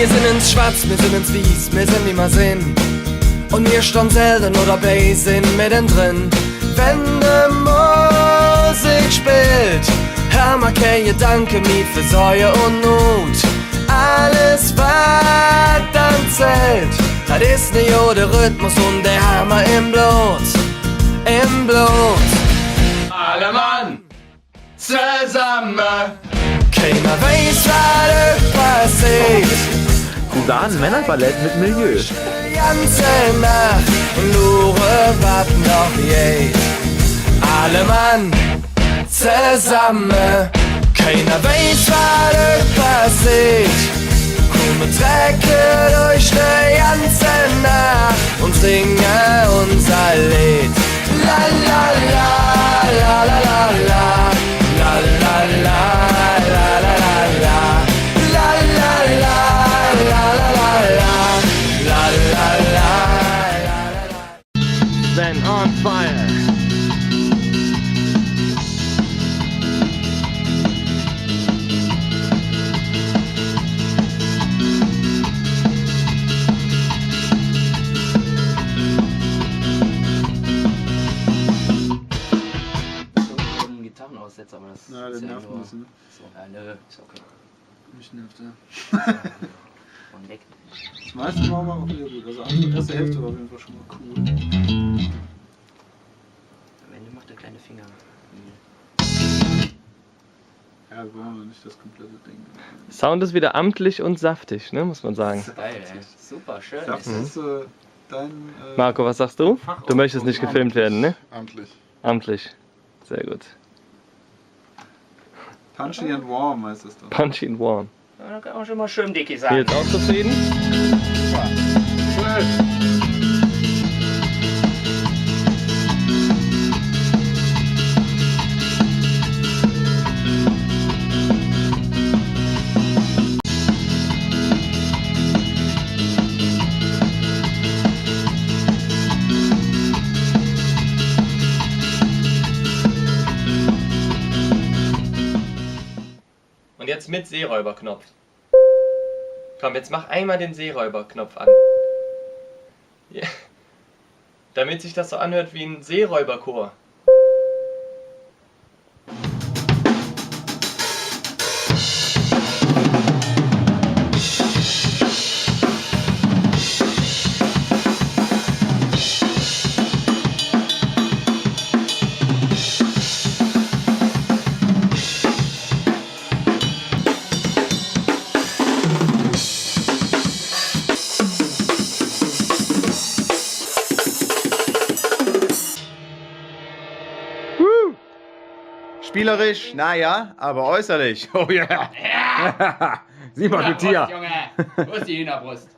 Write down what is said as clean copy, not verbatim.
Wir sind ins Schwarz, wir sind ins Wies, wir sind wie wir sind. Und wir stehen selten oder bei sind mittendrin. Wenn die Musik spielt, hör mal kein Gedanke mehr für Säue und Not. Alles was dann zählt, das ist nicht nur der Rhythmus und der Hammer im Blut. Im Blut. Alle Mann zusammen. Keiner weiß, was passiert. Sudan Männerballett mit Milieu. Die ganze Nacht und nur was noch geht. Alle Mann zusammen. Keiner weiß, was passiert. Wir trecken durch die ganze Nacht und singen unser Lied. La la la, la la la la, la la la, la la la la, la la la, la la la la, la la la. Then on fire. Gitarrenaussetzer, aber das Ja, ist der ja nervt nur... ein bisschen. So, ja, nö, ist okay. Mich nervt der. Und weg. Das meiste war aber auch wieder gut. Also die erste Hälfte war auf jeden Fall schon mal cool. Am Ende macht der kleine Finger. Ja, wir wollen nicht das komplette Ding. Sound ist wieder amtlich und saftig, ne, muss man sagen. Geil, ey. Super, schön. Das ist dein... Marco, was sagst du? Du möchtest nicht gefilmt werden, ne? Amtlich. Amtlich. Sehr gut. Punchy and Warm heißt es doch. Punchy and warm. Ja, da kann man schon mal schön Dicky sagen. Nils auch zufrieden? Und jetzt mit Seeräuberknopf. Komm, jetzt mach einmal den Seeräuberknopf an. Ja. Damit sich das so anhört wie ein Seeräuberchor. Spielerisch, naja, aber äußerlich. Oh yeah. Ja! Sieh mal, du Tier. Junge! Wo ist die Hühnerbrust?